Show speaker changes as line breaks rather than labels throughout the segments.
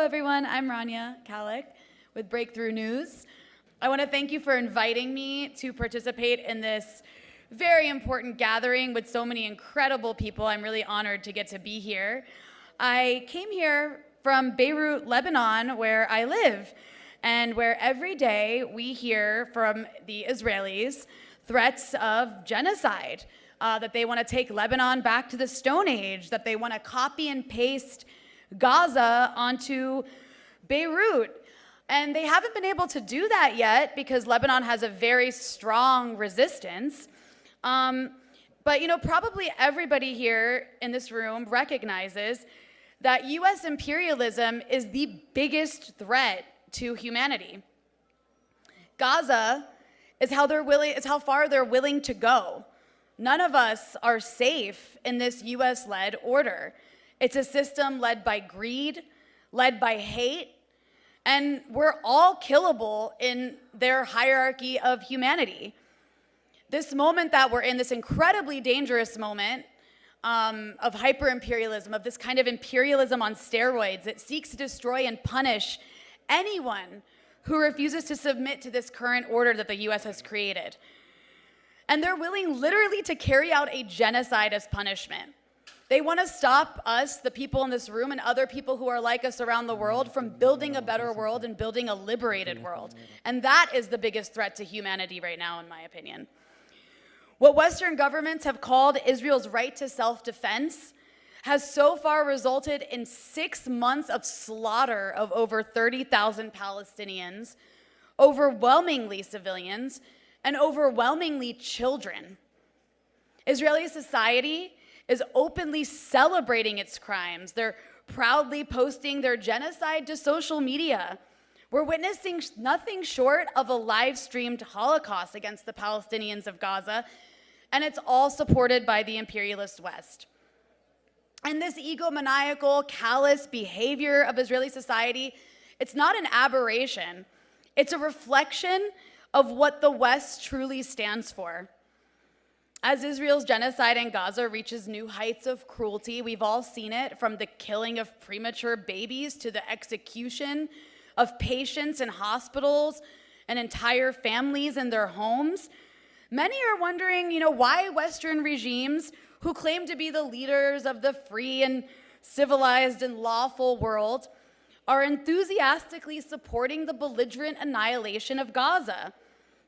everyone. I'm Rania Khalek with Breakthrough News. I want to thank you for inviting me to participate in this very important gathering with so many incredible people. I'm really honored to get to be here. I came here from Beirut, Lebanon, where I live, and where every day we hear from the Israelis threats of genocide, that they want to take Lebanon back to the Stone Age, that they want to copy and paste Gaza onto Beirut. And they haven't been able to do that yet because Lebanon has a very strong resistance. But probably everybody here in this room recognizes that US imperialism is the biggest threat to humanity. Gaza is how far they're willing to go. None of us are safe in this US-led order. It's a system led by greed, led by hate, and we're all killable in their hierarchy of humanity. This moment that we're in, this incredibly dangerous moment of hyper-imperialism, of this kind of imperialism on steroids, it seeks to destroy and punish anyone who refuses to submit to this current order that the US has created. And they're willing literally to carry out a genocide as punishment. They want to stop us, the people in this room, and other people who are like us around the world from building a better world and building a liberated world. And that is the biggest threat to humanity right now, in my opinion. What Western governments have called Israel's right to self-defense has so far resulted in 6 months of slaughter of over 30,000 Palestinians, overwhelmingly civilians, and overwhelmingly children. Israeli society is openly celebrating its crimes. They're proudly posting their genocide to social media. We're witnessing nothing short of a live-streamed Holocaust against the Palestinians of Gaza, and it's all supported by the imperialist West. And this egomaniacal, callous behavior of Israeli society, it's not an aberration. It's a reflection of what the West truly stands for. As Israel's genocide in Gaza reaches new heights of cruelty, we've all seen it, from the killing of premature babies to the execution of patients in hospitals and entire families in their homes. Many are wondering, why Western regimes who claim to be the leaders of the free and civilized and lawful world are enthusiastically supporting the belligerent annihilation of Gaza.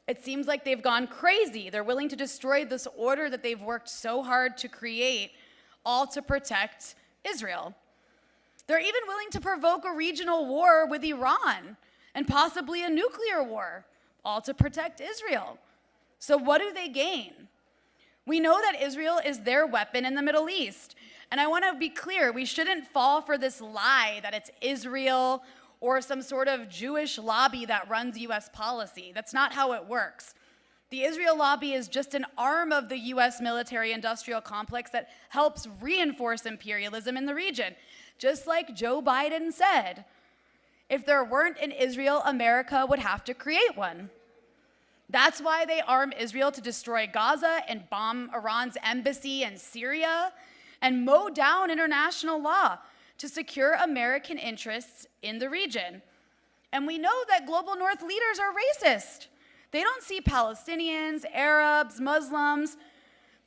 It seems like they've gone crazy. They're willing to destroy this order that they've worked so hard to create, all to protect Israel. They're even willing to provoke a regional war with Iran and possibly a nuclear war, all to protect Israel. So what do they gain? We know that Israel is their weapon in the Middle East. And I want to be clear, we shouldn't fall for this lie that it's Israel or some sort of Jewish lobby that runs US policy. That's not how it works. The Israel lobby is just an arm of the US military-industrial complex that helps reinforce imperialism in the region. Just like Joe Biden said, if there weren't an Israel, America would have to create one. That's why they arm Israel to destroy Gaza and bomb Iran's embassy in Syria and mow down international law to secure American interests in the region. And we know that global North leaders are racist. They don't see Palestinians, Arabs, Muslims.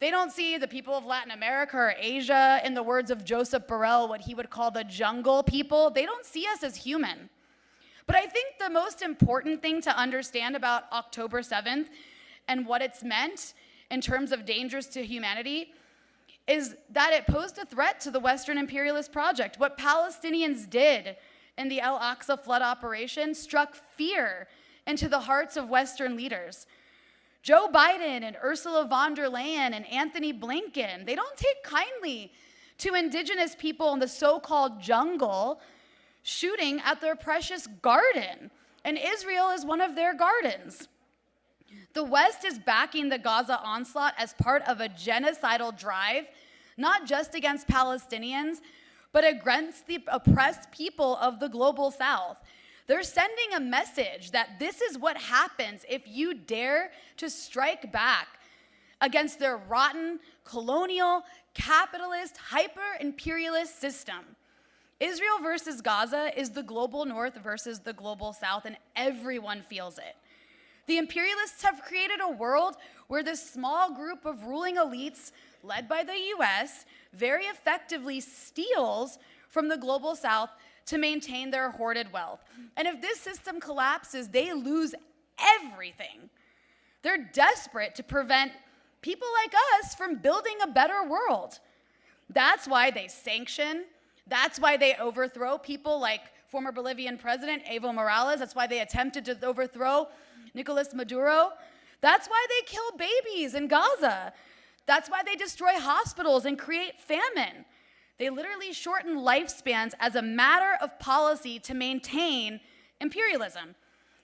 They don't see the people of Latin America or Asia, in the words of Joseph Borrell, what he would call the jungle people. They don't see us as human. But I think the most important thing to understand about October 7th and what it's meant in terms of dangers to humanity is that it posed a threat to the Western imperialist project. What Palestinians did in the Al-Aqsa flood operation struck fear into the hearts of Western leaders. Joe Biden and Ursula von der Leyen and Anthony Blinken, they don't take kindly to indigenous people in the so-called jungle shooting at their precious garden. And Israel is one of their gardens. The West is backing the Gaza onslaught as part of a genocidal drive, not just against Palestinians, but against the oppressed people of the global South. They're sending a message that this is what happens if you dare to strike back against their rotten, colonial, capitalist, hyper-imperialist system. Israel versus Gaza is the global north versus the global south, and everyone feels it. The imperialists have created a world where this small group of ruling elites, led by the US, very effectively steals from the global south to maintain their hoarded wealth. And if this system collapses, they lose everything. They're desperate to prevent people like us from building a better world. That's why they sanction. That's why they overthrow people like former Bolivian President Evo Morales. That's why they attempted to overthrow Nicolas Maduro. That's why they kill babies in Gaza. That's why they destroy hospitals and create famine. They literally shorten lifespans as a matter of policy to maintain imperialism.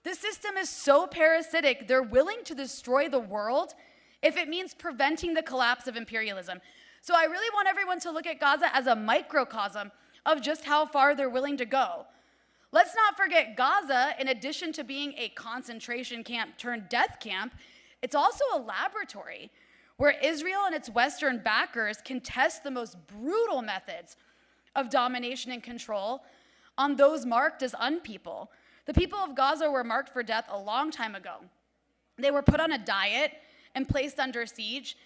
This system is so parasitic, they're willing to destroy the world if it means preventing the collapse of imperialism. So I really want everyone to look at Gaza as a microcosm of just how far they're willing to go. Let's not forget Gaza, in addition to being a concentration camp turned death camp, it's also a laboratory where Israel and its Western backers can test the most brutal methods of domination and control on those marked as unpeople. The people of Gaza were marked for death a long time ago. They were put on a diet and placed under siege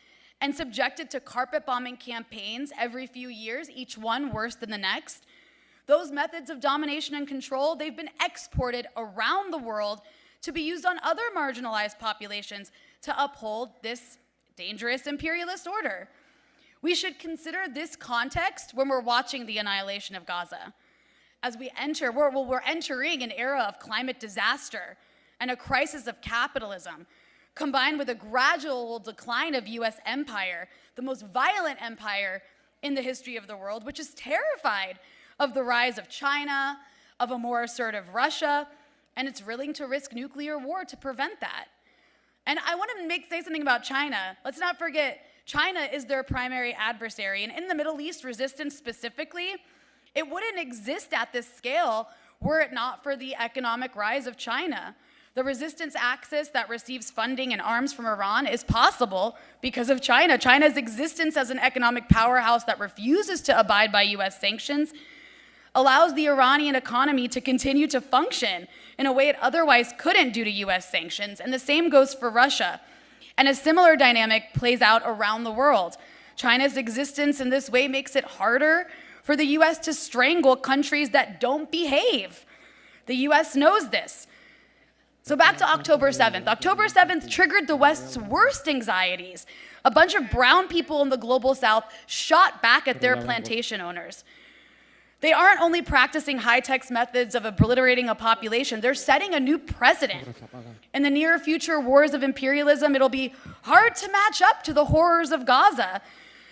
and subjected to carpet bombing campaigns every few years, each one worse than the next. Those methods of domination and control, they've been exported around the world to be used on other marginalized populations to uphold this dangerous imperialist order. We should consider this context when we're watching the annihilation of Gaza. As we're entering an era of climate disaster and a crisis of capitalism, combined with a gradual decline of US empire, the most violent empire in the history of the world, which is terrified of the rise of China, of a more assertive Russia, and it's willing to risk nuclear war to prevent that. And I want to say something about China. Let's not forget, China is their primary adversary, and in the Middle East, resistance specifically, it wouldn't exist at this scale were it not for the economic rise of China. The resistance axis that receives funding and arms from Iran is possible because of China. China's existence as an economic powerhouse that refuses to abide by US sanctions allows the Iranian economy to continue to function in a way it otherwise couldn't due to US sanctions. And the same goes for Russia. And a similar dynamic plays out around the world. China's existence in this way makes it harder for the US to strangle countries that don't behave. The US knows this. So back to October 7th. October 7th triggered the West's worst anxieties. A bunch of brown people in the global South shot back at their plantation owners. They aren't only practicing high-tech methods of obliterating a population, they're setting a new precedent. In the near future wars of imperialism, it'll be hard to match up to the horrors of Gaza.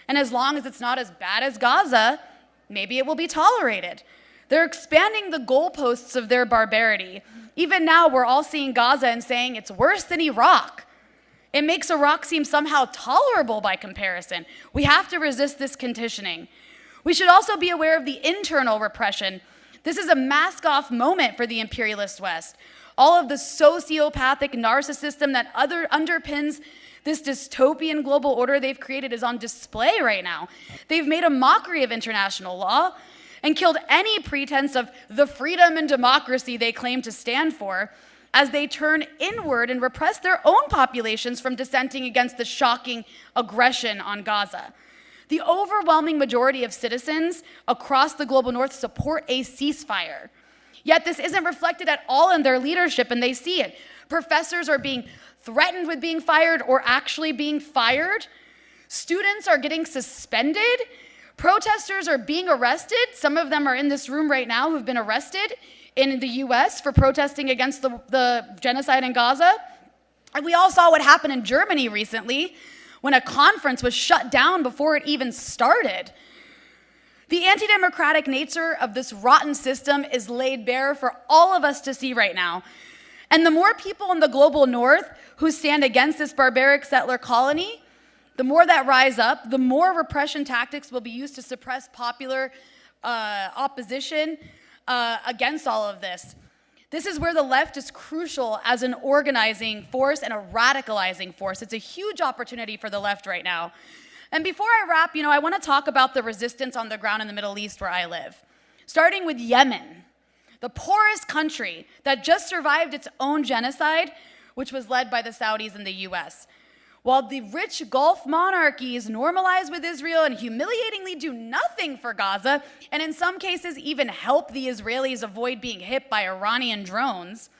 And as long as it's not as bad as Gaza, maybe it will be tolerated. They're expanding the goalposts of their barbarity. Even now, we're all seeing Gaza and saying it's worse than Iraq. It makes Iraq seem somehow tolerable by comparison. We have to resist this conditioning. We should also be aware of the internal repression. This is a mask-off moment for the imperialist West. All of the sociopathic narcissism that underpins this dystopian global order they've created is on display right now. They've made a mockery of international law and killed any pretense of the freedom and democracy they claim to stand for as they turn inward and repress their own populations from dissenting against the shocking aggression on Gaza. The overwhelming majority of citizens across the global north support a ceasefire. Yet this isn't reflected at all in their leadership, and they see it. Professors are being threatened with being fired or actually being fired. Students are getting suspended. Protesters are being arrested. Some of them are in this room right now who've been arrested in the US for protesting against the genocide in Gaza. And we all saw what happened in Germany recently when a conference was shut down before it even started. The anti-democratic nature of this rotten system is laid bare for all of us to see right now. And the more people in the global north who stand against this barbaric settler colony, the more that rise up, the more repression tactics will be used to suppress popular opposition against all of this. This is where the left is crucial as an organizing force and a radicalizing force. It's a huge opportunity for the left right now. And before I wrap, I want to talk about the resistance on the ground in the Middle East where I live. starting with Yemen, the poorest country that just survived its own genocide, which was led by the Saudis and the US. While the rich Gulf monarchies normalize with Israel and humiliatingly do nothing for Gaza, and in some cases even help the Israelis avoid being hit by Iranian drones,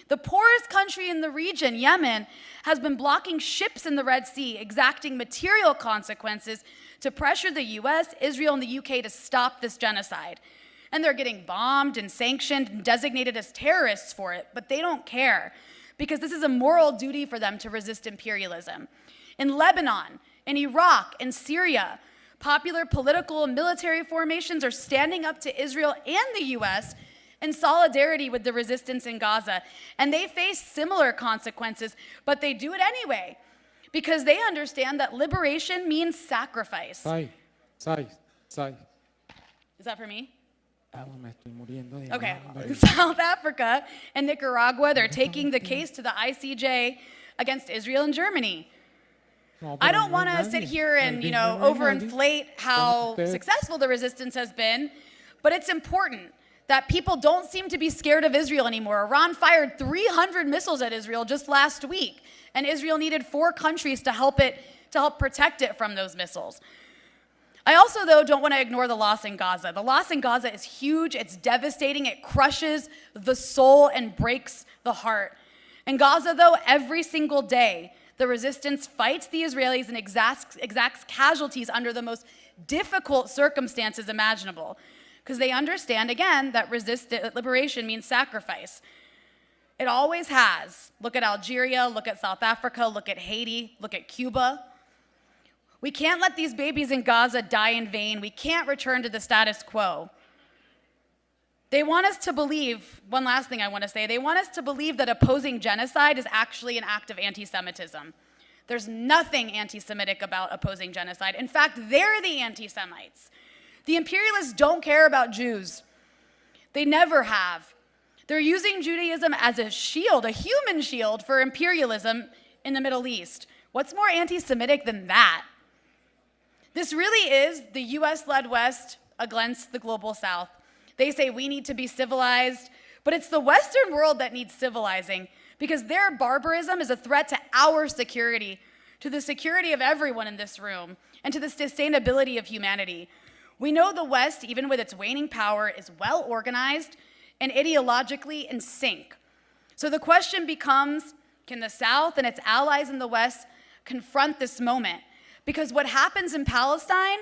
the poorest country in the region, Yemen, has been blocking ships in the Red Sea, exacting material consequences to pressure the US, Israel, and the UK to stop this genocide. And they're getting bombed and sanctioned and designated as terrorists for it, but they don't care, because this is a moral duty for them to resist imperialism. In Lebanon, in Iraq, in Syria, popular political and military formations are standing up to Israel and the US in solidarity with the resistance in Gaza. And they face similar consequences, but they do it anyway, because they understand that liberation means sacrifice.
Sai.
Is that for me?
Me estoy muriendo de
Okay,
hambre.
South Africa and Nicaragua, they're taking the case to the ICJ against Israel and Germany.
No,
I
pero
don't
no
want
hay
to sit
nadie.
here and,
No hay nadie.
overinflate how
Usted-
successful the resistance has been, but it's important that people don't seem to be scared of Israel anymore. Iran fired 300 missiles at Israel just last week, and Israel needed 4 countries to help protect it from those missiles. I also, though, don't want to ignore the loss in Gaza. The loss in Gaza is huge, it's devastating, it crushes the soul and breaks the heart. In Gaza, though, every single day, the resistance fights the Israelis and exacts casualties under the most difficult circumstances imaginable, because they understand, again, that liberation means sacrifice. It always has. Look at Algeria, look at South Africa, look at Haiti, look at Cuba. We can't let these babies in Gaza die in vain. We can't return to the status quo. They want us to believe, one last thing I want to say, they want us to believe that opposing genocide is actually an act of anti-Semitism. There's nothing anti-Semitic about opposing genocide. In fact, they're the anti-Semites. The imperialists don't care about Jews. They never have. They're using Judaism as a shield, a human shield for imperialism in the Middle East. What's more anti-Semitic than that? This really is the US-led West against the global South. They say we need to be civilized, but it's the Western world that needs civilizing, because their barbarism is a threat to our security, to the security of everyone in this room, and to the sustainability of humanity. We know the West, even with its waning power, is well organized and ideologically in sync. So the question becomes, can the South and its allies in the West confront this moment? Because what happens in Palestine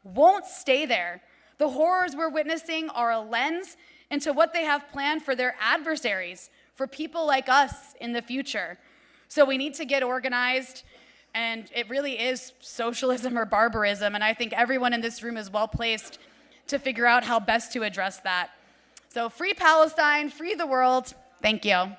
won't stay there. The horrors we're witnessing are a lens into what they have planned for their adversaries, for people like us in the future. So we need to get organized, and it really is socialism or barbarism, and I think everyone in this room is well placed to figure out how best to address that. So free Palestine, free the world. Thank you.